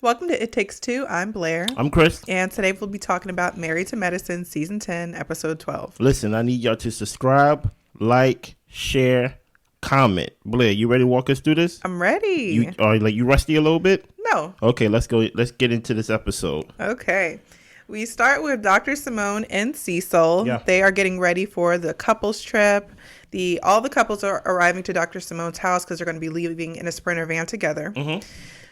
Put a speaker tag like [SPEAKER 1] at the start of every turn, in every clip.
[SPEAKER 1] Welcome to It Takes Two. I'm Blair.
[SPEAKER 2] I'm Chris.
[SPEAKER 1] And today we'll be talking about Married to Medicine, Season 10, Episode 12.
[SPEAKER 2] Listen, I need y'all to subscribe, like, share, comment. Blair, you ready to walk us through this?
[SPEAKER 1] I'm ready.
[SPEAKER 2] You rusty a little bit?
[SPEAKER 1] No.
[SPEAKER 2] Okay, let's go. Let's get into this episode.
[SPEAKER 1] Okay. We start with Dr. Simone and Cecil.
[SPEAKER 2] Yeah.
[SPEAKER 1] They are getting ready for the couples trip. All the couples are arriving to Dr. Simone's house because they're going to be leaving in a Sprinter van together.
[SPEAKER 2] Mm-hmm.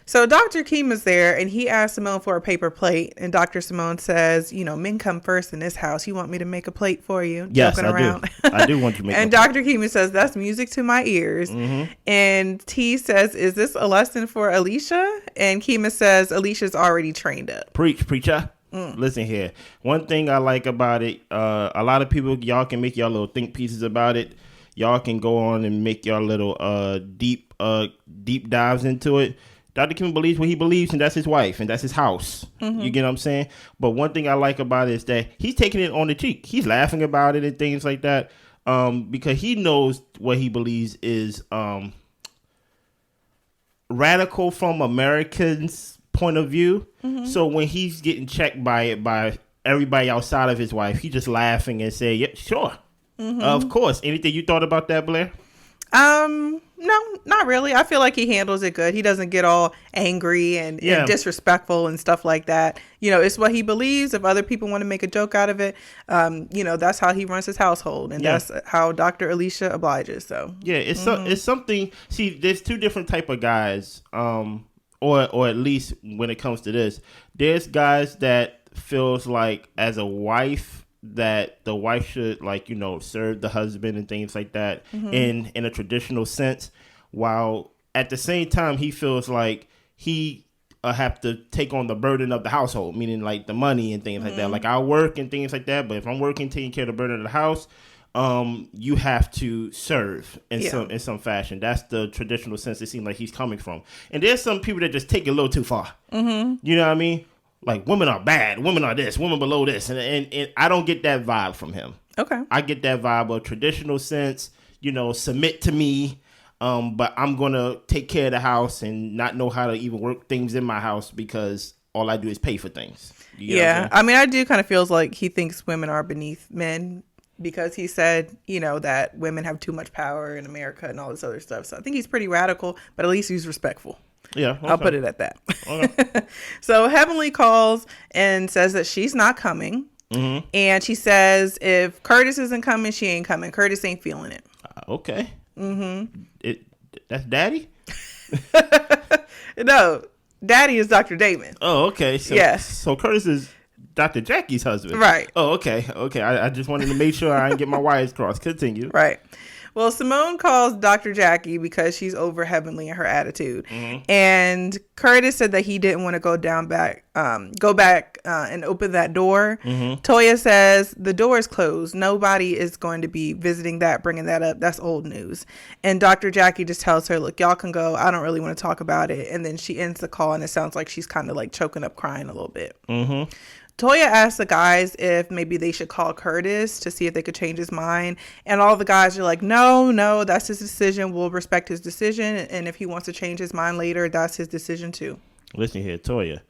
[SPEAKER 1] So Dr. Keem is there, and he asks Simone for a paper plate. And Dr. Simone says, men come first in this house. You want me to make a plate for you?
[SPEAKER 2] Yes,
[SPEAKER 1] Joking around.
[SPEAKER 2] do. I do want you to make
[SPEAKER 1] And Dr. Keem says, that's music to my ears.
[SPEAKER 2] Mm-hmm.
[SPEAKER 1] And T says, is this a lesson for Alicia? And Keem says, Alicia's already trained up.
[SPEAKER 2] Preacher. Listen here. One thing I like about it, a lot of people, y'all can make y'all little think pieces about it. Y'all can go on and make y'all little deep dives into it. Dr. Kim believes what he believes, and that's his wife, and that's his house. Mm-hmm. You get what I'm saying? But one thing I like about it is that he's taking it on the cheek. He's laughing about it and things like that because he knows what he believes is radical from Americans' point of view. Mm-hmm. So when he's getting checked by everybody outside of his wife, he's just laughing and saying, yeah, sure. Mm-hmm. Of course. Anything you thought about that, Blair?
[SPEAKER 1] No, not really. I feel like he handles it good. He doesn't get all angry and disrespectful and stuff like that. It's what he believes. If other people want to make a joke out of it, that's how he runs his household, and that's how Dr. Alicia obliges. So
[SPEAKER 2] it's something. See, there's two different type of guys, or at least when it comes to this, there's guys that feels like as a wife, that the wife should serve the husband and things like that in a traditional sense, while at the same time he feels like he have to take on the burden of the household, meaning like the money and things like that. Like I work and things like that, but if I'm working taking care of the burden of the house, you have to serve in some fashion. That's the traditional sense it seems like he's coming from. And there's some people that just take it a little too far. Mm-hmm. You know what I mean? Like, women are bad, women are this, women below this. And I don't get that vibe from him. Okay. I get that vibe of traditional sense, submit to me, but I'm going to take care of the house and not know how to even work things in my house because all I do is pay for things.
[SPEAKER 1] I mean, I do kind of feels like he thinks women are beneath men because he said, that women have too much power in America and all this other stuff. So I think he's pretty radical, but at least he's respectful.
[SPEAKER 2] Yeah, okay.
[SPEAKER 1] I'll put it at that.
[SPEAKER 2] Okay.
[SPEAKER 1] So Heavenly calls and says that she's not coming. Mm-hmm. And she says if Curtis isn't coming, she ain't coming. Curtis ain't feeling it.
[SPEAKER 2] Okay. Mm-hmm. That's Daddy?
[SPEAKER 1] No, Daddy is Dr. Damon.
[SPEAKER 2] Oh, okay. So,
[SPEAKER 1] yes.
[SPEAKER 2] So Curtis is Dr. Jackie's husband.
[SPEAKER 1] Right.
[SPEAKER 2] Oh, okay. Okay. I just wanted to make sure I didn't get my wires crossed. Continue.
[SPEAKER 1] Right. Well, Simone calls Dr. Jackie because she's over Heavenly and her attitude. Mm-hmm. And Curtis said that he didn't want to go back and open that door. Mm-hmm. Toya says the door is closed. Nobody is going to be visiting that, bringing that up. That's old news. And Dr. Jackie just tells her, look, y'all can go. I don't really want to talk about it. And then she ends the call and it sounds like she's kind of like choking up crying a little bit. Mm-hmm. Toya asked the guys if maybe they should call Curtis to see if they could change his mind. And all the guys are like, no, that's his decision. We'll respect his decision. And if he wants to change his mind later, that's his decision too.
[SPEAKER 2] Listen here, Toya,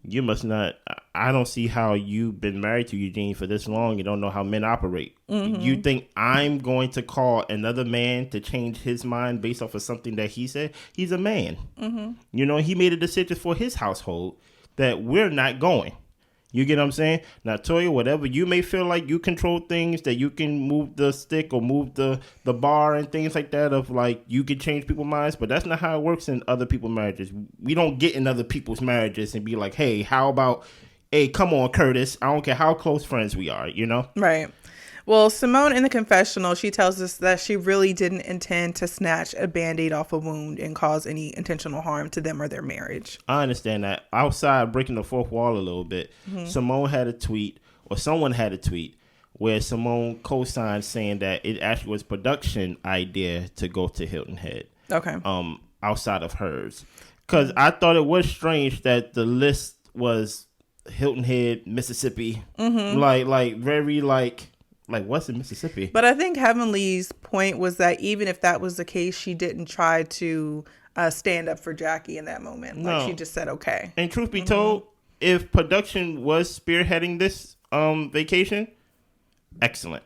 [SPEAKER 2] you must not. I don't see how you've been married to Eugene for this long. You don't know how men operate. Mm-hmm. You think I'm going to call another man to change his mind based off of something that he said? He's a man. Mm-hmm. He made a decision for his household that we're not going. You get what I'm saying? Now, Toya, whatever you may feel like you control things, that you can move the stick or move the bar and things like that of like you can change people's minds, but that's not how it works in other people's marriages. We don't get in other people's marriages and be like, hey, how about, hey, come on, Curtis. I don't care how close friends we are, Right.
[SPEAKER 1] Well, Simone in the confessional, she tells us that she really didn't intend to snatch a Band-Aid off a wound and cause any intentional harm to them or their marriage.
[SPEAKER 2] I understand that. Outside, breaking the fourth wall a little bit, Simone had a tweet, or someone had a tweet, where Simone co-signed saying that it actually was production idea to go to Hilton Head. Okay. Outside of hers. Because I thought it was strange that the list was Hilton Head, Mississippi. Mm-hmm. Like, what's in Mississippi?
[SPEAKER 1] But I think Heavenly's point was that even if that was the case, she didn't try to stand up for Jackie in that moment. No. Like she just said, okay.
[SPEAKER 2] And truth be told, if production was spearheading this vacation, excellent.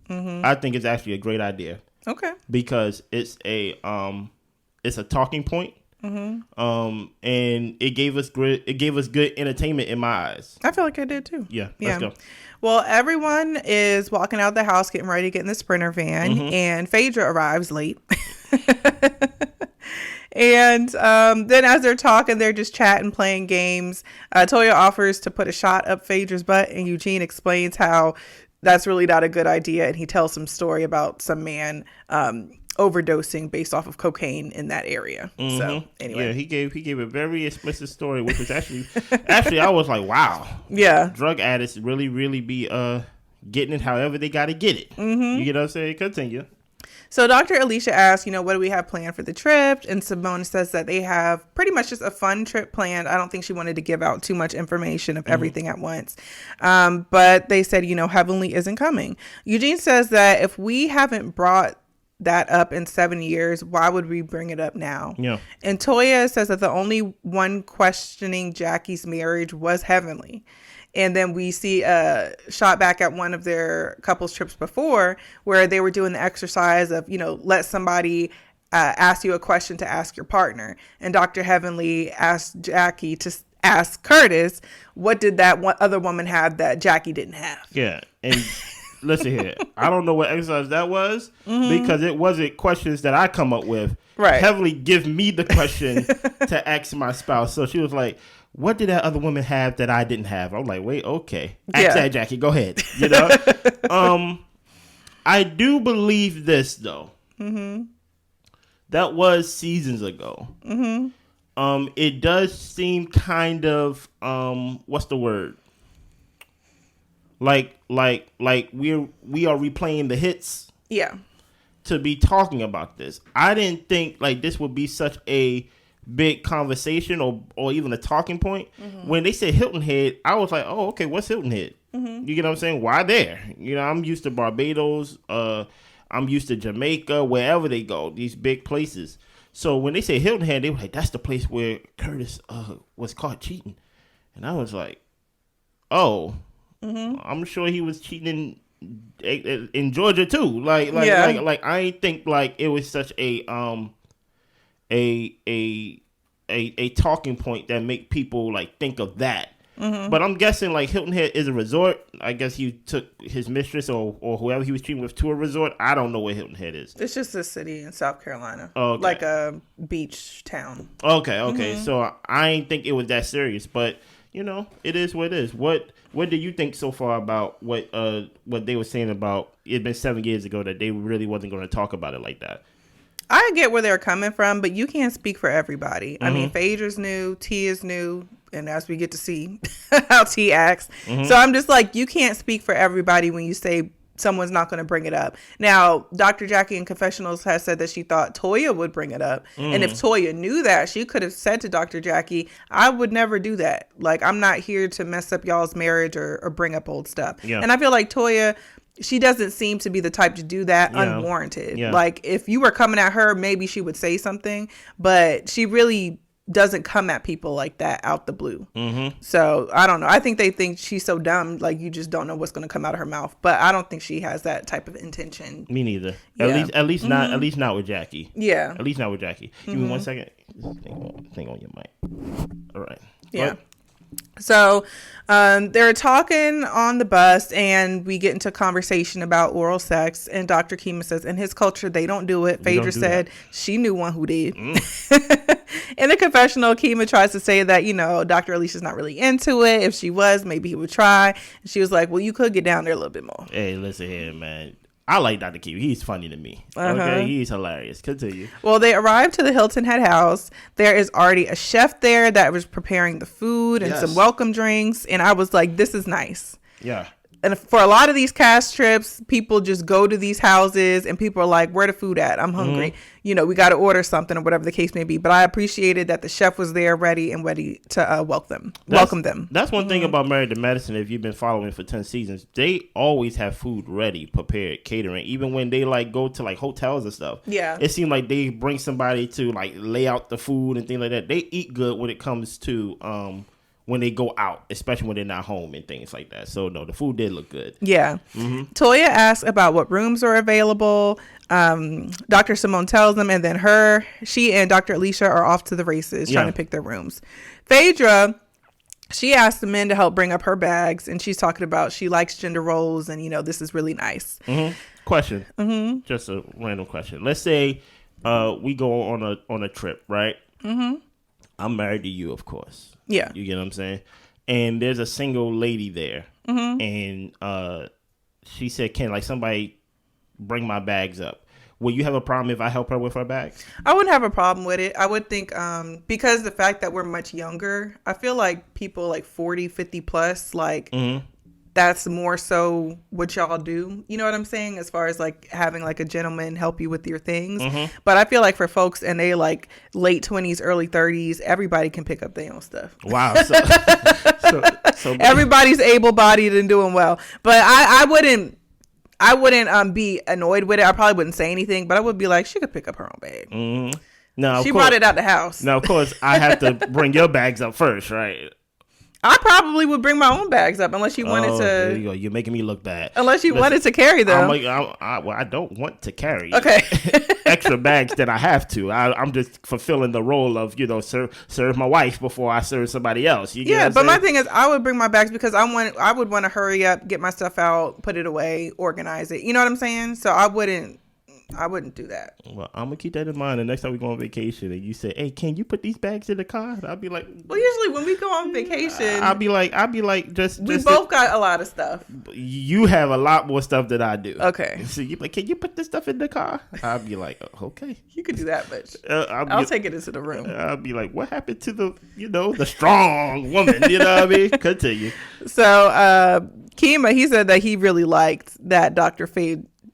[SPEAKER 2] I think it's actually a great idea.
[SPEAKER 1] Okay.
[SPEAKER 2] Because it's a talking point. And it gave us good entertainment in my eyes.
[SPEAKER 1] I feel like I did too.
[SPEAKER 2] Yeah. Let's go.
[SPEAKER 1] Well, everyone is walking out of the house, getting ready to get in the Sprinter van, and Phaedra arrives late. And then as they're talking, they're just chatting, playing games. Toya offers to put a shot up Phaedra's butt, and Eugene explains how that's really not a good idea. And he tells some story about some man overdosing based off of cocaine in that area. So anyway,
[SPEAKER 2] yeah, he gave a very explicit story, which was actually I was like, wow,
[SPEAKER 1] yeah,
[SPEAKER 2] drug addicts really be getting it however they got to get it. You get what I'm saying? Continue.
[SPEAKER 1] So Dr. Alicia asks, what do we have planned for the trip? And Simone says that they have pretty much just a fun trip planned. I don't think she wanted to give out too much information of everything at once. But they said, Heavenly isn't coming. Eugene says that if we haven't brought that up in 7 years, why would we bring it up now?
[SPEAKER 2] Yeah.
[SPEAKER 1] And Toya says that the only one questioning Jackie's marriage was Heavenly. And then we see a shot back at one of their couples trips before where they were doing the exercise of, let somebody ask you a question to ask your partner. And Dr. Heavenly asked Jackie to ask Curtis, what did that one other woman have that Jackie didn't have?
[SPEAKER 2] Yeah. And listen here, I don't know what exercise that was because it wasn't questions that I come up with.
[SPEAKER 1] Right.
[SPEAKER 2] Heavenly give me the question to ask my spouse. So she was like, what did that other woman have that I didn't have? I'm like, wait, okay. Ask that, Jackie. Go ahead. I do believe this, though. That was seasons ago. It does seem kind of, what's the word? Like we are replaying the hits.
[SPEAKER 1] Yeah.
[SPEAKER 2] To be talking about this. I didn't think like this would be such a big conversation or even a talking point. When they said Hilton Head, I was like, oh, okay, what's Hilton Head? You get what I'm saying? Why there? I'm used to Barbados, I'm used to Jamaica, wherever they go, these big places. So when they say Hilton Head, they were like, that's the place where Curtis was caught cheating. And I was like, oh, I'm sure he was cheating in Georgia too. Like I ain't think like it was such a talking point that make people like think of that. But I'm guessing like Hilton Head is a resort. I guess he took his mistress or whoever he was treating with to a resort. I don't know what Hilton Head is.
[SPEAKER 1] It's just a city in South Carolina.
[SPEAKER 2] Okay.
[SPEAKER 1] Like a beach town.
[SPEAKER 2] Okay. So I ain't think it was that serious, but it is what it is. What do you think so far about what they were saying about it been 7 years ago that they really wasn't going to talk about it like that?
[SPEAKER 1] I get where they're coming from, but you can't speak for everybody. I mean, Phaedra's new, T is new, and as we get to see how T acts. So I'm just like, you can't speak for everybody when you say someone's not going to bring it up. Now, Dr. Jackie in Confessionals has said that she thought Toya would bring it up. And if Toya knew that, she could have said to Dr. Jackie, I would never do that. Like, I'm not here to mess up y'all's marriage or bring up old stuff. Yeah. And I feel like Toya, she doesn't seem to be the type to do that unwarranted. Yeah. Like, if you were coming at her, maybe she would say something, but she really doesn't come at people like that out the blue. So I don't know. I think they think she's so dumb, like you just don't know what's going to come out of her mouth. But I don't think she has that type of intention.
[SPEAKER 2] Me neither. Yeah. At least not with Jackie.
[SPEAKER 1] Yeah.
[SPEAKER 2] At least not with Jackie. Give me 1 second. Thing on your mic. All right.
[SPEAKER 1] Yeah. So they're talking on the bus and we get into a conversation about oral sex, and Dr. Kima says in his culture they don't do it. Phaedra said she knew one who did. In the confessional, Kima tries to say that, Dr. Alicia's not really into it. If she was, maybe he would try. And she was like, well, you could get down there a little bit more.
[SPEAKER 2] Hey, listen here, man. I like Dr. Kima. He's funny to me. Okay, he's hilarious. Continue.
[SPEAKER 1] Well, they arrived to the Hilton Head house. There is already a chef there that was preparing the food and some welcome drinks. And I was like, this is nice.
[SPEAKER 2] Yeah.
[SPEAKER 1] and for a lot of these cast trips, people just go to these houses and people are like, where the food at? I'm hungry. You know, we got to order something or whatever the case may be. But I appreciated that the chef was there ready to welcome them.
[SPEAKER 2] That's one thing about Married to Medicine. If you've been following for 10 seasons, they always have food ready, prepared, catering. Even when they like go to like hotels and stuff.
[SPEAKER 1] Yeah.
[SPEAKER 2] It seemed like they bring somebody to like lay out the food and things like that. They eat good when it comes to when they go out, especially when they're not home and things like that. So, no, the food did look good.
[SPEAKER 1] Yeah. Toya asked about what rooms are available. Dr. Simone tells them, and then she and Dr. Alicia are off to the races trying to pick their rooms. Phaedra, she asked the men to help bring up her bags, and she's talking about she likes gender roles, and, this is really nice.
[SPEAKER 2] Question. Just a random question. Let's say we go on a trip, right? I'm married to you, of course.
[SPEAKER 1] Yeah.
[SPEAKER 2] You get what I'm saying? And there's a single lady there. And she said, can like somebody bring my bags up? Will you have a problem if I help her with her bags?
[SPEAKER 1] I wouldn't have a problem with it. I would think because the fact that we're much younger, I feel like people like 40, 50 plus, like that's more so what y'all do. You know what I'm saying? As far as like having like a gentleman help you with your things. But I feel like for folks and they like late 20s, early 30s, everybody can pick up their own stuff.
[SPEAKER 2] Wow. So
[SPEAKER 1] everybody's able-bodied and doing well. But I wouldn't be annoyed with it. I probably wouldn't say anything, but I would be like, she could pick up her own bag.
[SPEAKER 2] No,
[SPEAKER 1] she brought it out the house.
[SPEAKER 2] Now, of course, I have to bring your bags up first, right?
[SPEAKER 1] I probably would bring my own bags up unless you wanted to.
[SPEAKER 2] There you go. You're making me look bad.
[SPEAKER 1] Unless you wanted to carry them.
[SPEAKER 2] I don't want to carry
[SPEAKER 1] extra
[SPEAKER 2] bags that I have to. I'm just fulfilling the role of, serve my wife before I serve somebody else. You get
[SPEAKER 1] but my thing is I would bring my bags because I would want to hurry up, get my stuff out, put it away, organize it. You know what I'm saying? So I wouldn't do that.
[SPEAKER 2] Well, I'm gonna keep that in mind. The next time we go on vacation, and you say, "Hey, can you put these bags in the car?" I'll be like,
[SPEAKER 1] "Well, usually when we go on vacation,
[SPEAKER 2] I'll be like, just
[SPEAKER 1] we both got a lot of stuff.
[SPEAKER 2] You have a lot more stuff than I do.
[SPEAKER 1] Okay,
[SPEAKER 2] so you like, can you put this stuff in the car? I'll be like, okay,
[SPEAKER 1] you could do that much. I'll take it into the room.
[SPEAKER 2] I'll be like, what happened to the strong woman? You know what I mean? Continue.
[SPEAKER 1] So, Kima, he said that he really liked that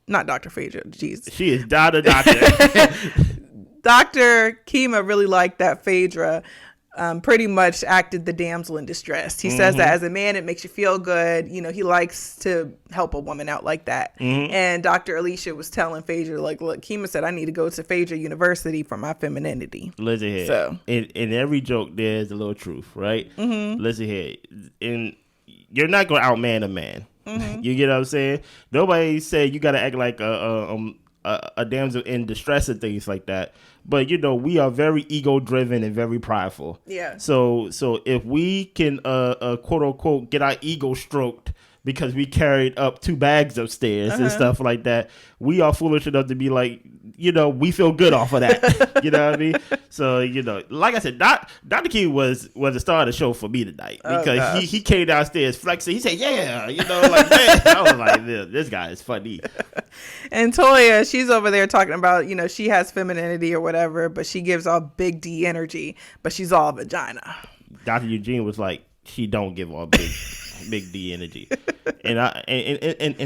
[SPEAKER 1] not Dr. Phaedra, jeez.
[SPEAKER 2] She is Doctor.
[SPEAKER 1] Dr. Kima really liked that Phaedra pretty much acted the damsel in distress. He says that as a man, it makes you feel good. He likes to help a woman out like that. And Dr. Alicia was telling Phaedra, like, look, Kima said, I need to go to Phaedra University for my femininity.
[SPEAKER 2] Listen here. So, in every joke, there's a little truth, right? Listen here. You're not going to outman a man. You get what I'm saying? Nobody said you got to act like a damsel in distress and things like that. But we are very ego driven and very prideful. Yeah. So if we can quote unquote get our ego stroked because we carried up 2 bags upstairs and stuff like that, we are foolish enough to be like, we feel good off of that. You know what I mean? So, like I said, Dr. Q was the star of the show for me tonight because he came downstairs flexing. He said, yeah, like, man. I was like, this guy is funny.
[SPEAKER 1] And Toya, she's over there talking about, she has femininity or whatever, but she gives off big D energy, but she's all vagina.
[SPEAKER 2] Dr. Eugene was like, she don't give off big D energy. And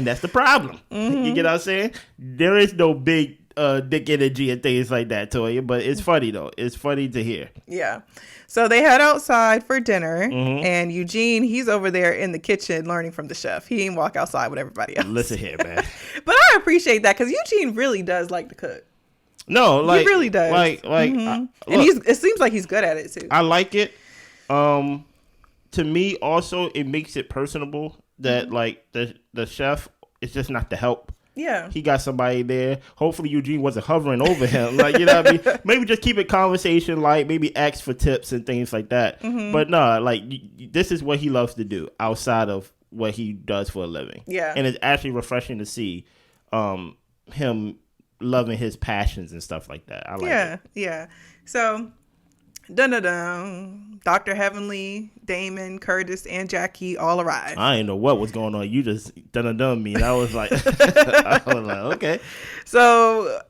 [SPEAKER 2] that's the problem. You get what I'm saying? There is no big dick energy and things like that, Toya, but it's funny though. It's funny to hear. Yeah.
[SPEAKER 1] So they head outside for dinner, and Eugene, he's over there in the kitchen learning from the chef. He didn't walk outside with everybody else.
[SPEAKER 2] Listen here, man.
[SPEAKER 1] But I appreciate that because Eugene really does like to cook.
[SPEAKER 2] No, like
[SPEAKER 1] he really does.
[SPEAKER 2] And
[SPEAKER 1] it seems like he's good at it too.
[SPEAKER 2] I like it. To me, also, it makes it personable that like the chef is just not the help.
[SPEAKER 1] Yeah.
[SPEAKER 2] He got somebody there. Hopefully Eugene wasn't hovering over him. Like, you know what I mean? Maybe just keep it conversation light, maybe ask for tips and things like that. But no, like this is what he loves to do outside of what he does for a living.
[SPEAKER 1] Yeah.
[SPEAKER 2] And it's actually refreshing to see him loving his passions and stuff like that. I like it.
[SPEAKER 1] Yeah. So Dr. Heavenly, Damon, Curtis, and Jackie all arrived.
[SPEAKER 2] I didn't know what was going on. You just me. And I was like, okay.
[SPEAKER 1] So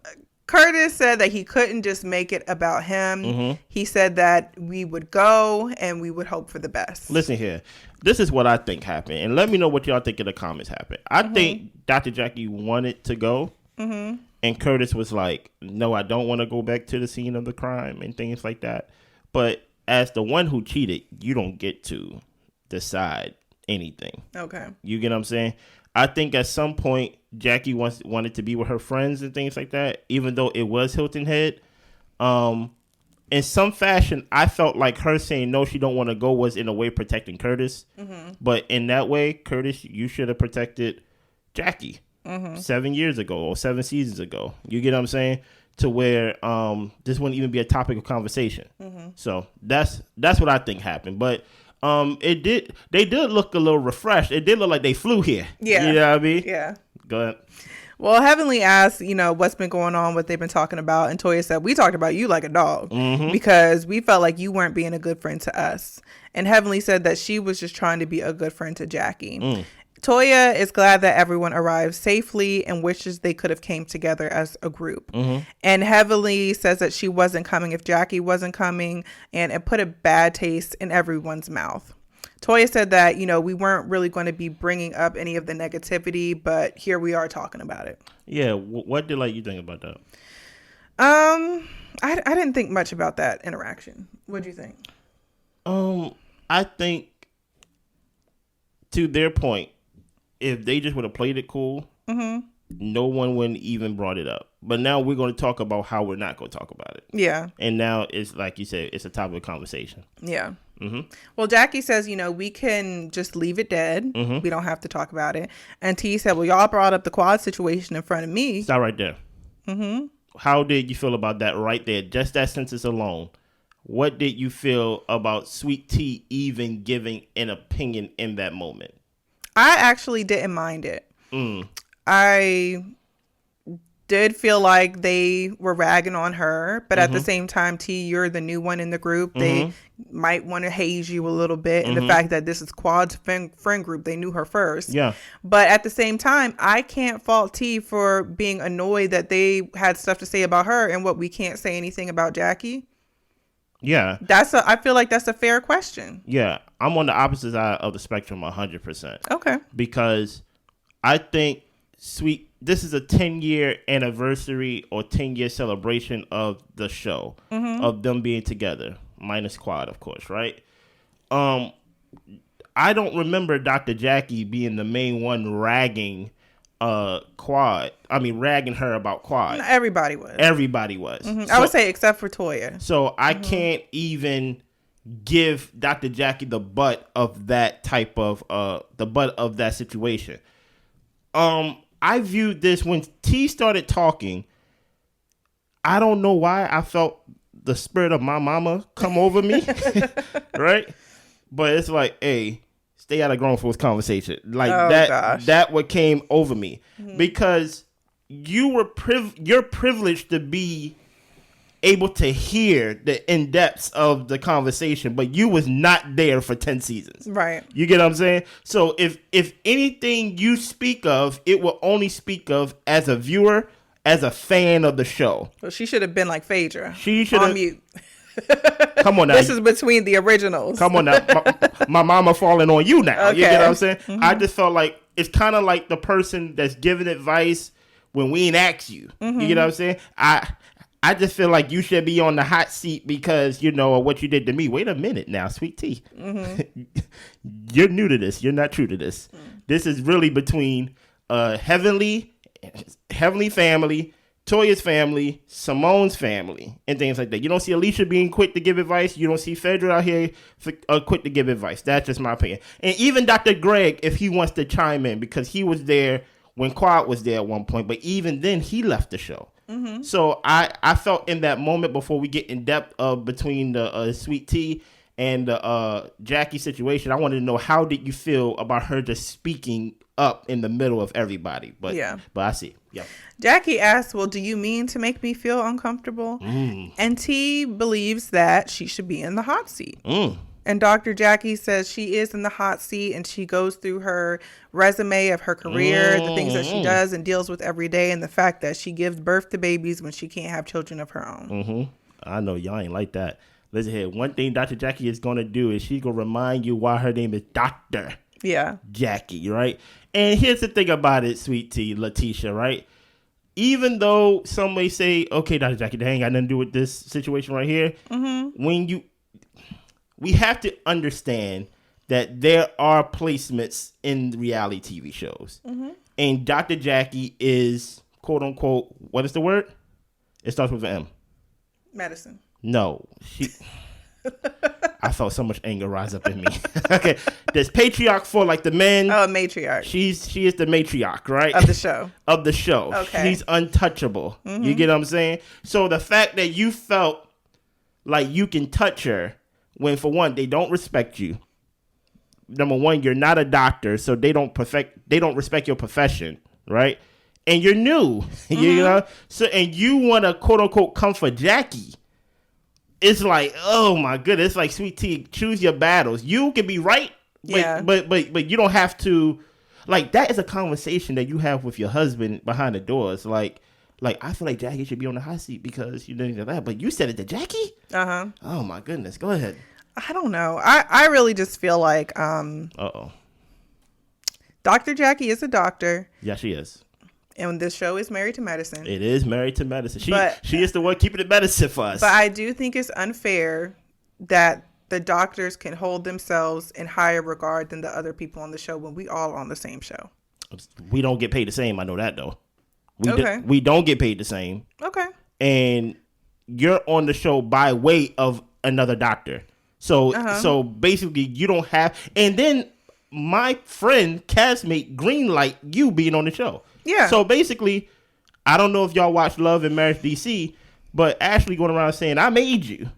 [SPEAKER 1] Curtis said that he couldn't just make it about him. He said that we would go and we would hope for the best.
[SPEAKER 2] Listen here. this is what I think happened. And let me know what y'all think in the comments happened. I think Dr. Jackie wanted to go. And Curtis was like, no, I don't want to go back to the scene of the crime and things like that. But as the one who cheated, you don't get to decide anything. Okay. You get what I'm saying? I think at some point, Jackie wanted to be with her friends and things like that, even though it was Hilton Head. In some fashion, I felt like her saying no, she don't want to go was in a way protecting Curtis. But in that way, Curtis, you should have protected Jackie 7 years ago or 7 seasons ago. You get what I'm saying? To where this wouldn't even be a topic of conversation. So that's what I think happened. But they did look a little refreshed. It did look like they flew here. Yeah. You know what I mean? Yeah. Go ahead.
[SPEAKER 1] Well, Heavenly asked, what's been going on, what they've been talking about. And Toya said, we talked about you like a dog because we felt like you weren't being a good friend to us. And Heavenly said that she was just trying to be a good friend to Jackie. Toya is glad that everyone arrived safely and wishes they could have came together as a group. And Heavenly says that she wasn't coming if Jackie wasn't coming, and it put a bad taste in everyone's mouth. Toya said that, we weren't really going to be bringing up any of the negativity, but here we are talking about it.
[SPEAKER 2] Yeah. What did you think about that?
[SPEAKER 1] I didn't think much about that interaction. What do you think?
[SPEAKER 2] I think to their point, if they just would have played it cool, no one would even brought it up. But now we're going to talk about how we're not going to talk about it. Yeah. And now it's like you said, it's a topic of conversation. Yeah.
[SPEAKER 1] Well, Jackie says, we can just leave it dead. We don't have to talk about it. And T said, well, y'all brought up the quad situation in front of me.
[SPEAKER 2] Stop right there. How did you feel about that right there? Just that sentence alone. What did you feel about Sweet Tea even giving an opinion in that moment?
[SPEAKER 1] I actually didn't mind it. I did feel like they were ragging on her, but at the same time, T, you're the new one in the group. They might want to haze you a little bit. And the fact that this is Quad's friend group, they knew her first. Yeah. But at the same time, I can't fault T for being annoyed that they had stuff to say about her and what we can't say anything about Jackie. Yeah. I feel like that's a fair question.
[SPEAKER 2] Yeah. I'm on the opposite side of the spectrum 100%. Okay. Because I think this is a 10-year anniversary or 10-year celebration of the show, of them being together, minus Quad, of course, right? I don't remember Dr. Jackie being the main one ragging Quad. I mean, ragging her about Quad.
[SPEAKER 1] Everybody was.
[SPEAKER 2] Everybody was.
[SPEAKER 1] So, I would say except for Toya.
[SPEAKER 2] So I can't even give Dr. Jackie the butt of that type of that situation. I viewed this when T started talking. I don't know why I felt the spirit of my mama come over me, right? But it's like, hey, stay out of grown folks' conversation. Like that what came over me because you're privileged to be able to hear the in-depths of the conversation, but you was not there for 10 seasons. Right. You get what I'm saying? So if anything you speak of, it will only speak of as a viewer, as a fan of the show.
[SPEAKER 1] Well, she should have been like Phaedra.
[SPEAKER 2] She should
[SPEAKER 1] on mute.
[SPEAKER 2] Come on now.
[SPEAKER 1] This is between the originals.
[SPEAKER 2] Come on now. My mama falling on you now. Okay. You get what I'm saying? I just felt like it's kind of like the person that's giving advice when we ain't asked you. You get what I'm saying? I just feel like you should be on the hot seat because, of what you did to me. Wait a minute now, Sweet Tea. You're new to this. You're not true to this. This is really between Heavenly family, Toya's family, Simone's family, and things like that. You don't see Alicia being quick to give advice. You don't see Phaedra out here quick to give advice. That's just my opinion. And even Dr. Greg, if he wants to chime in, because he was there when Quad was there at one point, but even then he left the show. So I felt in that moment before we get in depth between the Sweet Tea and the Jackie situation, I wanted to know, how did you feel about her just speaking up in the middle of everybody? But I see. Yeah.
[SPEAKER 1] Jackie asked, well, do you mean to make me feel uncomfortable? And T believes that she should be in the hot seat. And Dr. Jackie says she is in the hot seat, and she goes through her resume of her career, the things that she does and deals with every day, and the fact that she gives birth to babies when she can't have children of her own.
[SPEAKER 2] I know y'all ain't like that. listen here. One thing Dr. Jackie is going to do is she's going to remind you why her name is Dr. Jackie, right? And here's the thing about it, sweet tea, Lateasha, right? Even though some may say, okay, Dr. Jackie, that ain't got nothing to do with this situation right here. We have to understand that there are placements in reality TV shows. And Dr. Jackie is, quote unquote, what is the word? It starts with an M.
[SPEAKER 1] Medicine.
[SPEAKER 2] No. I felt so much anger rise up in me. Okay. There's patriarch for like the men.
[SPEAKER 1] Oh, matriarch.
[SPEAKER 2] She is the matriarch, right?
[SPEAKER 1] Of the show.
[SPEAKER 2] Of the show.
[SPEAKER 1] Okay.
[SPEAKER 2] She's untouchable. You get what I'm saying? So the fact that you felt like you can touch her when, for one, they don't respect you. Number one, you're not a doctor, so they don't respect your profession, right? And you're new, you know? So, and you want to, quote unquote, come for Jackie. It's like, oh my goodness, it's like, sweet tea, choose your battles. You can be right, but you don't have to, like, that is a conversation that you have with your husband behind the doors. Like I feel like Jackie should be on the hot seat because you didn't do that, but you said it to Jackie? Oh my goodness, go ahead.
[SPEAKER 1] I don't know. I really just feel like Dr. Jackie is a doctor.
[SPEAKER 2] Yeah, she is.
[SPEAKER 1] And this show is Married to Medicine.
[SPEAKER 2] It is Married to Medicine. She is the one keeping it medicine for us.
[SPEAKER 1] But I do think it's unfair that the doctors can hold themselves in higher regard than the other people on the show when we all on the same show.
[SPEAKER 2] We don't get paid the same. I know that, though.
[SPEAKER 1] We
[SPEAKER 2] don't get paid the same.
[SPEAKER 1] Okay.
[SPEAKER 2] And you're on the show by way of another doctor. So basically you don't have, and then my friend, castmate, greenlight you being on the show.
[SPEAKER 1] Yeah.
[SPEAKER 2] So basically, I don't know if y'all watch Love and Marriage DC, but Ashley going around saying, I made you.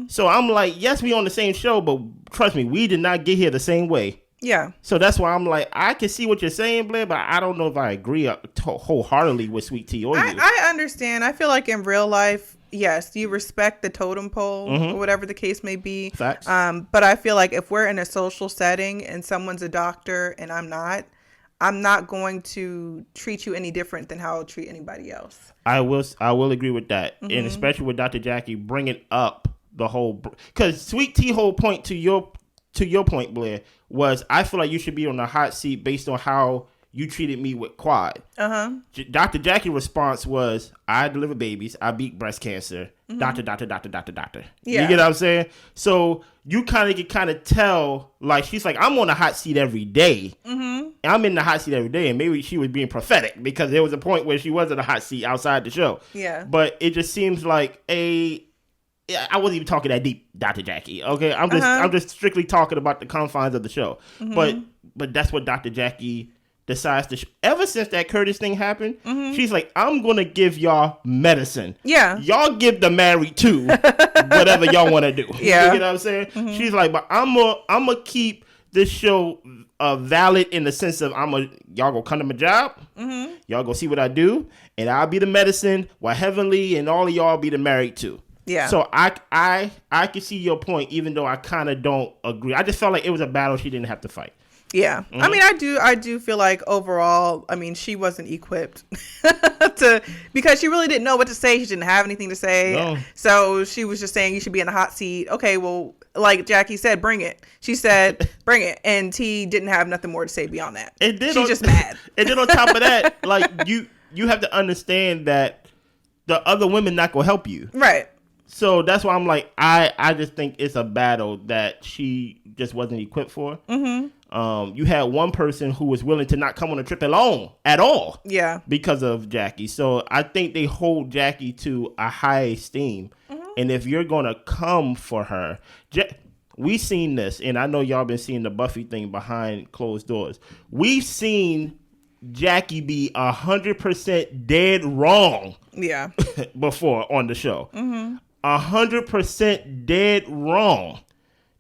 [SPEAKER 2] So I'm like, yes, we on the same show, but trust me, we did not get here the same way.
[SPEAKER 1] Yeah.
[SPEAKER 2] So that's why I'm like, I can see what you're saying, Blair, but I don't know if I agree wholeheartedly with Sweet Tea or you.
[SPEAKER 1] I understand. I feel like in real life, yes, you respect the totem pole or whatever the case may be.
[SPEAKER 2] Facts.
[SPEAKER 1] But I feel like if we're in a social setting and someone's a doctor and I'm not going to treat you any different than how I'll treat anybody else.
[SPEAKER 2] I will agree with that. And especially with Dr. Jackie bringing up the whole, because Sweet Tea whole point to your point, Blair, was I feel like you should be on the hot seat based on how you treated me with Quad. Dr. Jackie's response was, I deliver babies. I beat breast cancer. Doctor.
[SPEAKER 1] Yeah.
[SPEAKER 2] You get what I'm saying? So you kind of tell, like, she's like, I'm on the hot seat every day. And I'm in the hot seat every day. And maybe she was being prophetic because there was a point where she was in the hot seat outside the show.
[SPEAKER 1] Yeah.
[SPEAKER 2] But it just seems like I wasn't even talking that deep, Dr. Jackie. Okay, I'm just strictly talking about the confines of the show. But that's what Dr. Jackie decides to. Ever since that Curtis thing happened, she's like, I'm gonna give y'all medicine.
[SPEAKER 1] Yeah,
[SPEAKER 2] y'all give the married to whatever y'all want to do.
[SPEAKER 1] Yeah,
[SPEAKER 2] you know what I'm saying? She's like, but I'm gonna keep this show valid in the sense of y'all gonna come to my job. Y'all go see what I do, and I'll be the medicine while Heavenly and all of y'all be the married to.
[SPEAKER 1] Yeah.
[SPEAKER 2] So I can see your point, even though I kind of don't agree. I just felt like it was a battle she didn't have to fight.
[SPEAKER 1] Yeah. I mean, I do feel like overall, I mean, she wasn't equipped because she really didn't know what to say. She didn't have anything to say. No. So she was just saying you should be in the hot seat. Okay, well, like Jackie said, bring it. She said, bring it. And T didn't have nothing more to say beyond that. She's just mad.
[SPEAKER 2] And then on top of that, like you have to understand that the other women not going to help you.
[SPEAKER 1] Right.
[SPEAKER 2] So that's why I'm like, I just think it's a battle that she just wasn't equipped for. You had one person who was willing to not come on a trip alone at all. Yeah. Because of Jackie. So I think they hold Jackie to a high esteem. And if you're going to come for her, we've seen this, and I know y'all been seeing the Buffy thing behind closed doors. We've seen Jackie be 100% dead wrong. Yeah. Before on the show. 100% dead wrong.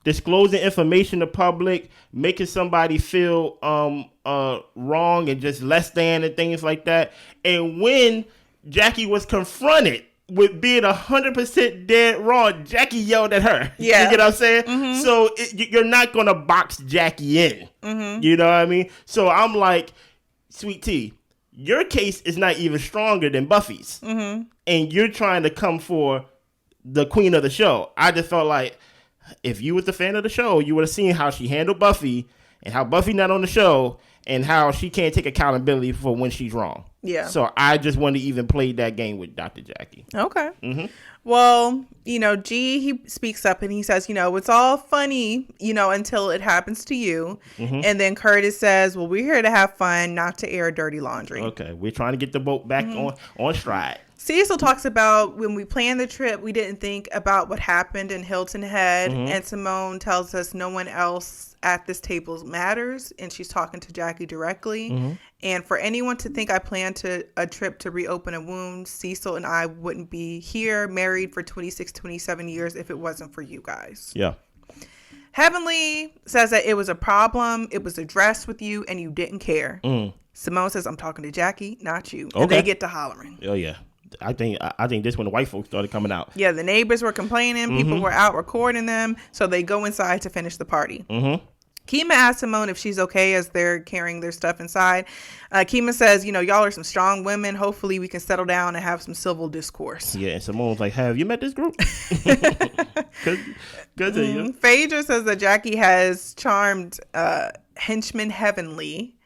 [SPEAKER 2] Disclosing information to public, making somebody feel wrong and just less than and things like that. And when Jackie was confronted with being 100% dead wrong, Jackie yelled at her. Yeah. You get what I'm saying? So you're not going to box Jackie in. You know what I mean? So I'm like, Sweet Tea, your case is not even stronger than Buffy's. And you're trying to come for the queen of the show. I just felt like if you was the fan of the show, you would have seen how she handled Buffy and how Buffy not on the show and how she can't take accountability for when she's wrong.
[SPEAKER 1] Yeah.
[SPEAKER 2] So I just wanted to even play that game with Dr. Jackie.
[SPEAKER 1] Okay. Mm-hmm. Well, G, he speaks up and he says, it's all funny, until it happens to you. Mm-hmm. And then Curtis says, well, we're here to have fun, not to air dirty laundry.
[SPEAKER 2] Okay. We're trying to get the boat back on stride.
[SPEAKER 1] Cecil talks about when we planned the trip, we didn't think about what happened in Hilton Head. Mm-hmm. And Simone tells us no one else at this table matters. And she's talking to Jackie directly. Mm-hmm. And for anyone to think I planned a trip to reopen a wound, Cecil and I wouldn't be here, married for 26, 27 years if it wasn't for you guys.
[SPEAKER 2] Yeah.
[SPEAKER 1] Heavenly says that it was a problem. It was addressed with you and you didn't care. Mm. Simone says, I'm talking to Jackie, not you. Okay. And they get to hollering.
[SPEAKER 2] Oh, yeah. I think this when the white folks started coming out.
[SPEAKER 1] Yeah, the neighbors were complaining. Mm-hmm. People were out recording them. So they go inside to finish the party. Mm-hmm. Kima asks Simone if she's okay as they're carrying their stuff inside. Kima says, y'all are some strong women. Hopefully we can settle down and have some civil discourse.
[SPEAKER 2] Yeah, and Simone's like, have you met this group? Good to you.
[SPEAKER 1] Phaedra says that Jackie has charmed henchman Heavenly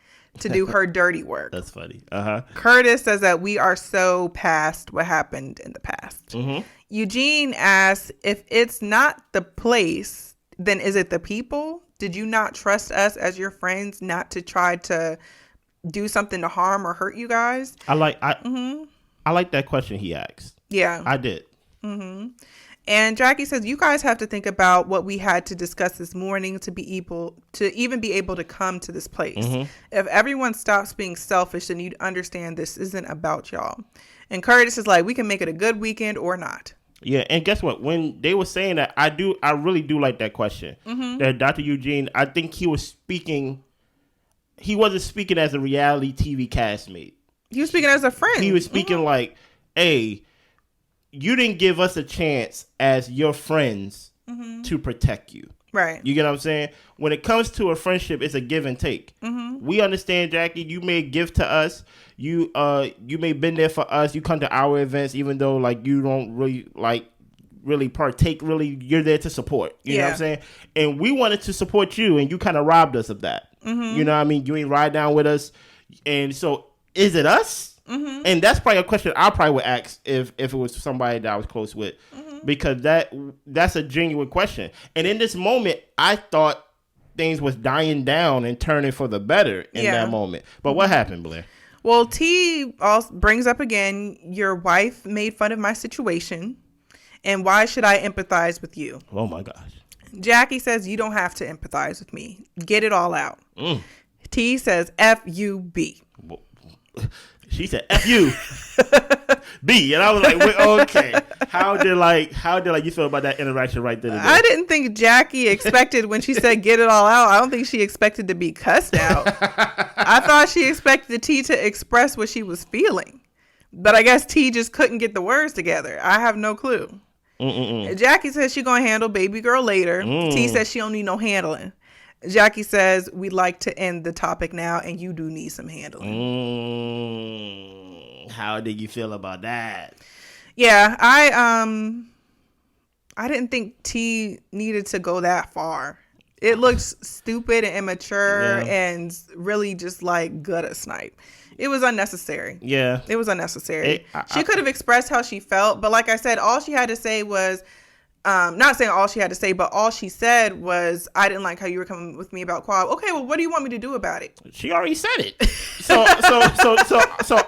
[SPEAKER 1] to do her dirty work.
[SPEAKER 2] That's funny. Uh-huh.
[SPEAKER 1] Curtis says that we are so past what happened in the past. Mm-hmm. Eugene asks, if it's not the place, then is it the people? Did you not trust us as your friends not to try to do something to harm or hurt you guys?
[SPEAKER 2] I like that question he asked.
[SPEAKER 1] Yeah.
[SPEAKER 2] I did.
[SPEAKER 1] Mm-hmm. And Jackie says, you guys have to think about what we had to discuss this morning to even be able to come to this place. Mm-hmm. If everyone stops being selfish, then you'd understand this isn't about y'all. And Curtis is like, we can make it a good weekend or not.
[SPEAKER 2] Yeah, and guess what? When they were saying that, I really do like that question. Mm-hmm. That Dr. Eugene, I think he was speaking. He wasn't speaking as a reality TV castmate.
[SPEAKER 1] He was speaking as a friend.
[SPEAKER 2] He was speaking like, hey, you didn't give us a chance as your friends to protect you.
[SPEAKER 1] Right.
[SPEAKER 2] You get what I'm saying? When it comes to a friendship, it's a give and take. Mm-hmm. We understand, Jackie, you may give to us. You may have been there for us. You come to our events, even though you don't really partake. Really, you're there to support. You know what I'm saying? And we wanted to support you, and you kind of robbed us of that. Mm-hmm. You know what I mean? You ain't ride down with us, and so is it us? Mm-hmm. And that's probably a question I probably would ask if it was somebody that I was close with, because that's a genuine question. And in this moment, I thought things was dying down and turning for the better in that moment. But what happened, Blair?
[SPEAKER 1] Well, T also brings up again, your wife made fun of my situation, and why should I empathize with you?
[SPEAKER 2] Oh, my gosh.
[SPEAKER 1] Jackie says, you don't have to empathize with me. Get it all out. T says, F-U-B.
[SPEAKER 2] She said, F-U. B. And I was like, wait, okay. How did you feel about that interaction right there?
[SPEAKER 1] I didn't think Jackie expected when she said get it all out. I don't think she expected to be cussed out. I thought she expected T to express what she was feeling. But I guess T just couldn't get the words together. I have no clue. Jackie says she's going to handle baby girl later. T says she don't need no handling. Jackie says we'd like to end the topic now and you do need some handling.
[SPEAKER 2] How did you feel about that?
[SPEAKER 1] Yeah, I didn't think T needed to go that far. It looks stupid and immature and really just like gutter snipe. It was unnecessary.
[SPEAKER 2] Yeah.
[SPEAKER 1] It was unnecessary. She could have expressed how she felt, but like I said, all she had to say was, not saying all she had to say, but all she said was, I didn't like how you were coming with me about Quab. Okay, well, what do you want me to do about it?
[SPEAKER 2] She already said it. So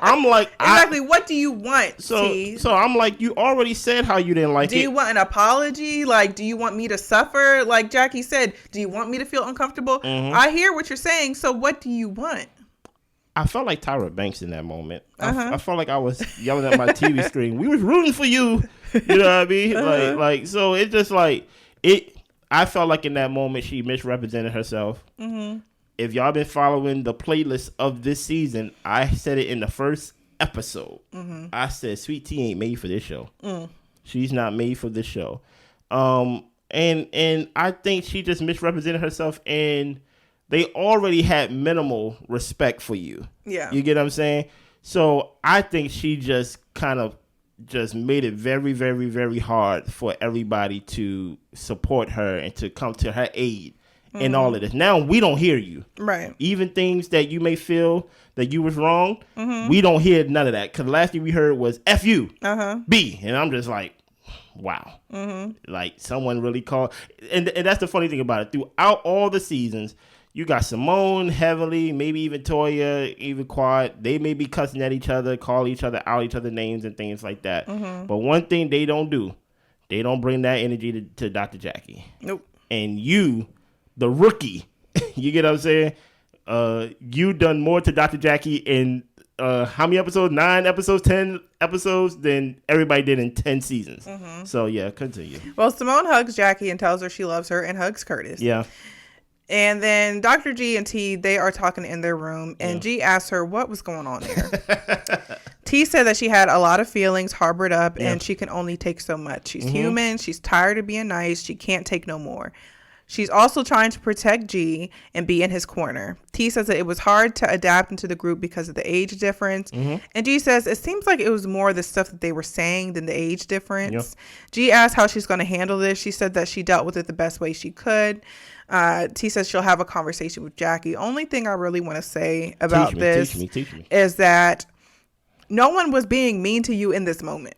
[SPEAKER 2] I'm like,
[SPEAKER 1] exactly. What do you want?
[SPEAKER 2] So I'm like, you already said how you didn't like it.
[SPEAKER 1] Do you want an apology? Like, do you want me to suffer? Like Jackie said, do you want me to feel uncomfortable? Mm-hmm. I hear what you're saying. So what do you want?
[SPEAKER 2] I felt like Tyra Banks in that moment. I felt like I was yelling at my TV screen. We was rooting for you. You know what I mean? So it's just like it. I felt like in that moment she misrepresented herself. Mm-hmm. If y'all been following the playlist of this season, I said it in the first episode. Mm-hmm. I said Sweet Tea ain't made for this show. She's not made for this show. And I think she just misrepresented herself, and they already had minimal respect for you. Yeah. You get what I'm saying? So I think she just kind of just made it very, very, very hard for everybody to support her and to come to her aid in all of this. Now we don't hear you.
[SPEAKER 1] Right.
[SPEAKER 2] Even things that you may feel that you was wrong, we don't hear none of that. Because the last thing we heard was F you, B. And I'm just like, wow. Like someone really called. And that's the funny thing about it. Throughout all the seasons, you got Simone, Heavenly, maybe even Toya, even Quad. They may be cussing at each other, call each other out, each other names and things like that. But one thing they don't do, they don't bring that energy to Dr. Jackie.
[SPEAKER 1] Nope. And
[SPEAKER 2] you, the rookie, you get what I'm saying? You done more to Dr. Jackie in how many episodes? 9 episodes, 10 episodes than everybody did in 10 seasons. So yeah, continue.
[SPEAKER 1] Well, Simone hugs Jackie and tells her she loves her and hugs Curtis.
[SPEAKER 2] Yeah.
[SPEAKER 1] And then Dr. G and T, they are talking in their room, and G asks her what was going on there. T said that she had a lot of feelings harbored up, and she can only take so much. She's human. She's tired of being nice. She can't take no more. She's also trying to protect G and be in his corner. T says that it was hard to adapt into the group because of the age difference. And G says it seems like it was more the stuff that they were saying than the age difference. G asks how she's going to handle this. She said that she dealt with it the best way she could. T says she'll have a conversation with Jackie. Only thing I really want to say about this is that no one was being mean to you in this moment.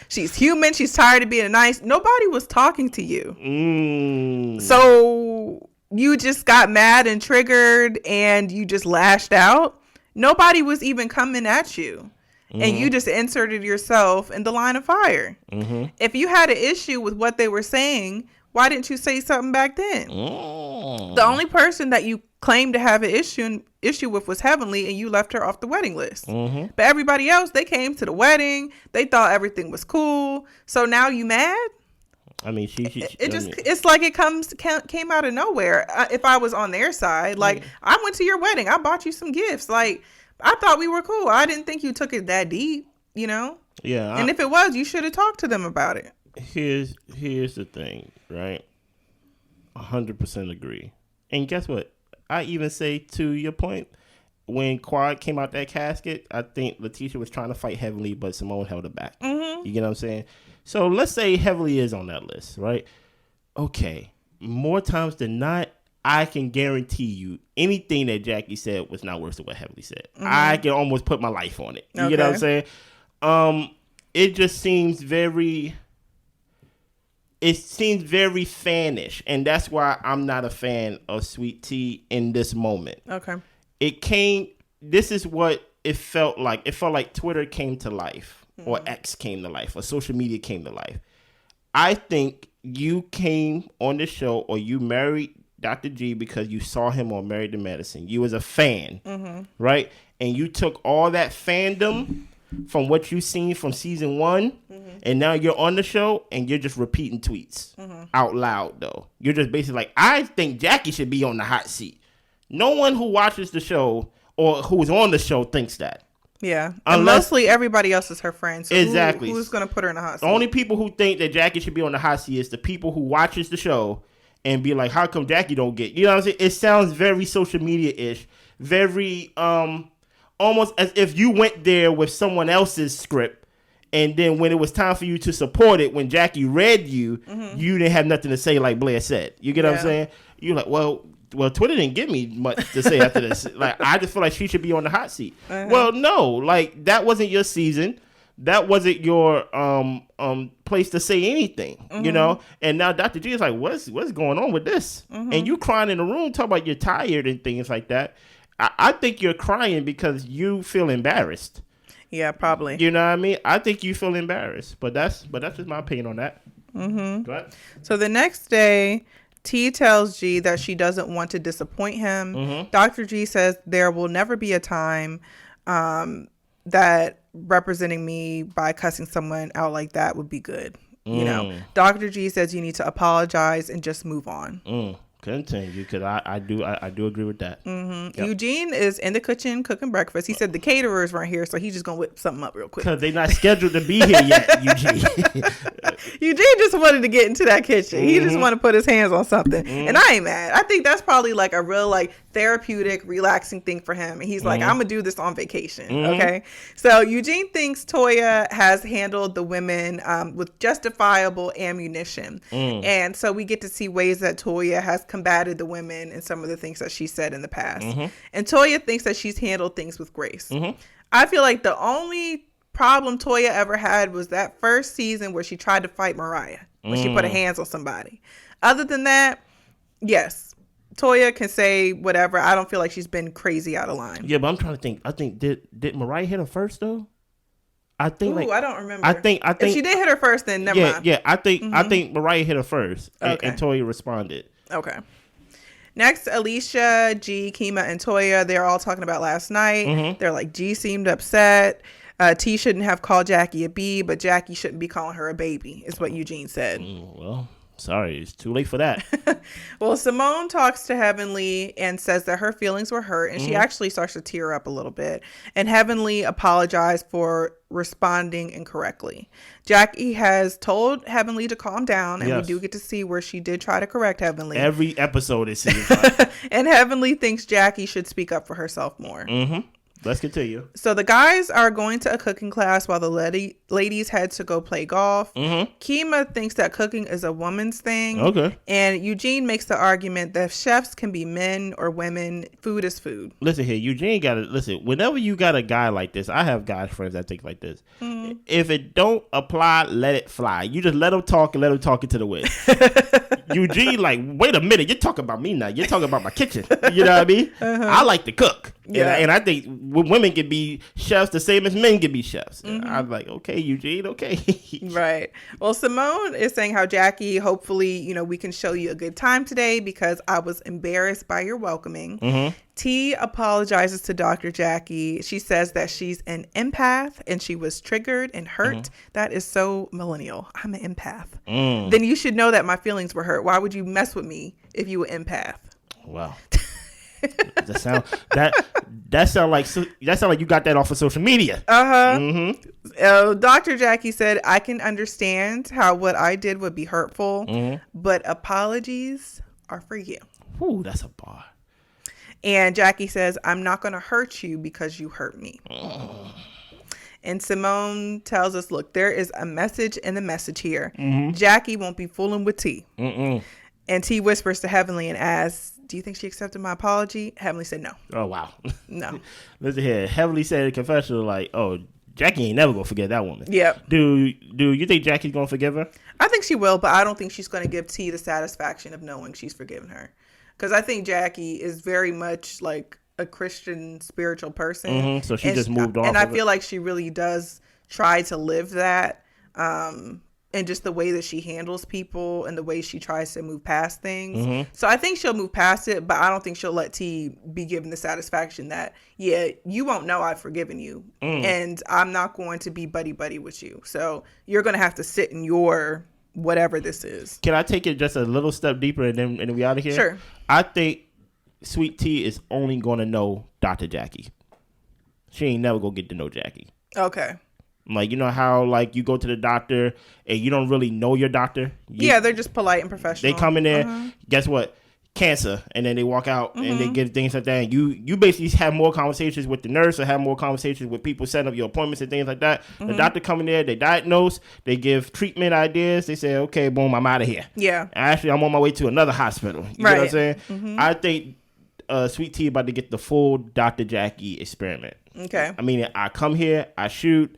[SPEAKER 1] She's human. She's tired of being nice. Nobody was talking to you. So you just got mad and triggered and you just lashed out. Nobody was even coming at you. And you just inserted yourself in the line of fire. If you had an issue with what they were saying, why didn't you say something back then? The only person that you claimed to have an issue with was Heavenly, and you left her off the wedding list. But everybody else, they came to the wedding. They thought everything was cool. So now you mad?
[SPEAKER 2] I mean,
[SPEAKER 1] it's like it came out of nowhere. If I was on their side, like I went to your wedding, I bought you some gifts. Like I thought we were cool. I didn't think you took it that deep, you know?
[SPEAKER 2] Yeah.
[SPEAKER 1] And if it was, you should have talked to them about it.
[SPEAKER 2] Here's the thing, right? 100% agree. And guess what? I even say to your point, when Quad came out that casket, I think lateasha was trying to fight Heavenly, but Simone held her back. You get what I'm saying? So let's say Heavenly is on that list, right? Okay. More times than not, I can guarantee you anything that Jackie said was not worse than what Heavenly said. I can almost put my life on it. You get what I'm saying? It just seems very... It seems very fanish, and that's why I'm not a fan of Sweet Tea in this moment.
[SPEAKER 1] Okay.
[SPEAKER 2] This is what it felt like. It felt like Twitter came to life, or X came to life, or social media came to life. I think you came on the show, or you married Dr. G because you saw him on Married to Medicine. You was a fan, right? And you took all that fandom from what you've seen from season 1, and now you're on the show and you're just repeating tweets out loud, though. You're just basically like, I think Jackie should be on the hot seat. No one who watches the show or who's on the show thinks that.
[SPEAKER 1] Yeah. And mostly everybody else is her friend. So
[SPEAKER 2] exactly.
[SPEAKER 1] Who's going to put her in the hot seat?
[SPEAKER 2] The only people who think that Jackie should be on the hot seat is the people who watches the show and be like, how come Jackie don't get, you know what I'm saying? It sounds very social media-ish, very, almost as if you went there with someone else's script, and then when it was time for you to support it, when Jackie read you, you didn't have nothing to say like Blair said. You get what I'm saying? You're like, well, Twitter didn't give me much to say after this. Like, I just feel like she should be on the hot seat. Well, no, like, that wasn't your season. That wasn't your place to say anything, you know? And now Dr. G is like, what's going on with this? And you crying in the room, talking about you're tired and things like that. I think you're crying because you feel embarrassed.
[SPEAKER 1] Yeah, probably.
[SPEAKER 2] You know what I mean? I think you feel embarrassed, but that's just my opinion on that.
[SPEAKER 1] So the next day, T tells G that she doesn't want to disappoint him. Dr. G says there will never be a time that representing me by cussing someone out like that would be good. You know, Dr. G says you need to apologize and just move on.
[SPEAKER 2] Continue, because I do agree with that.
[SPEAKER 1] Yep. Eugene is in the kitchen cooking breakfast. He said the caterers weren't here, so he's just gonna whip something up real quick.
[SPEAKER 2] Because they're not scheduled to be here yet, Eugene.
[SPEAKER 1] Eugene just wanted to get into that kitchen. He just wanted to put his hands on something, and I ain't mad. I think that's probably like a real like therapeutic, relaxing thing for him. And he's like, I'm going to do this on vacation. Okay. So Eugene thinks Toya has handled the women with justifiable ammunition. And so we get to see ways that Toya has combated the women and some of the things that she said in the past. And Toya thinks that she's handled things with grace. I feel like the only problem Toya ever had was that first season where she tried to fight Mariah, when she put her hands on somebody. Other than that, yes, Toya can say whatever. I don't feel like she's been crazy out of line.
[SPEAKER 2] Yeah, but I'm trying to think. I think did Mariah hit her first though? I think.
[SPEAKER 1] I don't remember.
[SPEAKER 2] I think if
[SPEAKER 1] she did hit her first, then never mind.
[SPEAKER 2] Yeah. I think Mariah hit her first, and Toya responded.
[SPEAKER 1] Okay. Next, Alicia, G, Kima, and Toya. They're all talking about last night. They're like, G seemed upset. T shouldn't have called Jackie a B, but Jackie shouldn't be calling her a baby, is what Eugene said.
[SPEAKER 2] Well, sorry, it's too late for that.
[SPEAKER 1] Well, Simone talks to Heavenly and says that her feelings were hurt, and she actually starts to tear up a little bit. And Heavenly apologized for responding incorrectly. Jackie has told Heavenly to calm down, and we do get to see where she did try to correct Heavenly.
[SPEAKER 2] Every episode it seems like.
[SPEAKER 1] And Heavenly thinks Jackie should speak up for herself more.
[SPEAKER 2] Let's continue.
[SPEAKER 1] So the guys are going to a cooking class while the ladies head to go play golf. Kima thinks that cooking is a woman's thing.
[SPEAKER 2] Okay.
[SPEAKER 1] And Eugene makes the argument that chefs can be men or women. Food is food.
[SPEAKER 2] Listen here, Eugene got to listen. Whenever you got a guy like this, I have guy friends that think like this. If it don't apply, let it fly. You just let him talk and let him talk into the wind. Eugene, like, wait a minute, you're talking about me now. You're talking about my kitchen. You know what I mean? I like to cook.
[SPEAKER 1] Yeah.
[SPEAKER 2] And I think women can be chefs the same as men can be chefs. I'm like, okay, Eugene, okay.
[SPEAKER 1] Right. Well, Simone is saying how Jackie, hopefully, we can show you a good time today because I was embarrassed by your welcoming. T apologizes to Dr. Jackie. She says that she's an empath and she was triggered and hurt. That is so millennial. I'm an empath. Then you should know that my feelings were hurt. Why would you mess with me if you were empath?
[SPEAKER 2] Wow. that sound like you got that off of social media.
[SPEAKER 1] Dr. Jackie said, I can understand how what I did would be hurtful, but apologies are for you.
[SPEAKER 2] Ooh, that's a bar.
[SPEAKER 1] And Jackie says, I'm not going to hurt you because you hurt me. And Simone tells us, look, there is a message in the message here. Jackie won't be fooling with T. And T whispers to Heavenly and asks, do you think she accepted my apology? Heavenly said no.
[SPEAKER 2] Oh, wow.
[SPEAKER 1] No.
[SPEAKER 2] Listen here. Heavenly said in confessional, like, oh, Jackie ain't never going to forget that woman.
[SPEAKER 1] Yep.
[SPEAKER 2] Do you think Jackie's going to forgive her?
[SPEAKER 1] I think she will, but I don't think she's going to give T the satisfaction of knowing she's forgiven her. Because I think Jackie is very much like a Christian spiritual person.
[SPEAKER 2] So she just moved on.
[SPEAKER 1] And I feel like she really does try to live that. And just the way that she handles people and the way she tries to move past things. So I think she'll move past it, but I don't think she'll let T be given the satisfaction that, yeah, you won't know I've forgiven you. And I'm not going to be buddy-buddy with you. So you're going to have to sit in your whatever this is.
[SPEAKER 2] Can I take it just a little step deeper and then we out of here?
[SPEAKER 1] Sure.
[SPEAKER 2] I think Sweet Tea is only going to know Dr. Jackie. She ain't never going to get to know Jackie.
[SPEAKER 1] Okay.
[SPEAKER 2] Like, you know how, like, you go to the doctor and you don't really know your doctor?
[SPEAKER 1] Yeah, they're just polite and professional.
[SPEAKER 2] They come in there, guess what? Cancer. And then they walk out and they get things like that. And you basically have more conversations with the nurse or have more conversations with people setting up your appointments and things like that. The doctor come in there, they diagnose, they give treatment ideas. They say, okay, boom, I'm out of here.
[SPEAKER 1] Yeah.
[SPEAKER 2] Actually, I'm on my way to another hospital. You know what I'm saying? I think Sweet Tea about to get the full Dr. Jackie experiment.
[SPEAKER 1] Okay.
[SPEAKER 2] I mean, I come here, I shoot.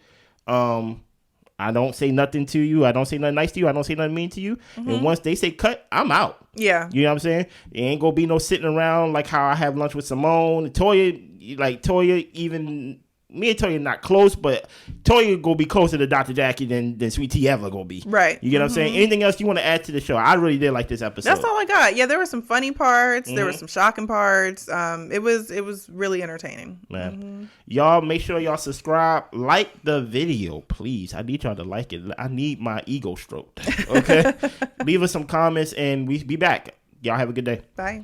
[SPEAKER 2] I don't say nothing to you. I don't say nothing nice to you. I don't say nothing mean to you. And once they say cut, I'm out. Yeah. You know what I'm saying? It ain't gonna be no sitting around like how I have lunch with Simone. Toya, even me and Toya not close, but Toya gonna be closer to Dr. Jackie than Sweet Tea ever gonna be. Right. You get what I'm saying? Anything else you want to add to the show? I really did like this episode.
[SPEAKER 1] That's all I got. Yeah, there were some funny parts. There were some shocking parts. It was really entertaining.
[SPEAKER 2] Man. Y'all make sure y'all subscribe, like the video, please. I need y'all to like it. I need my ego stroked. Okay. Leave us some comments and we be back. Y'all have a good day.
[SPEAKER 1] Bye.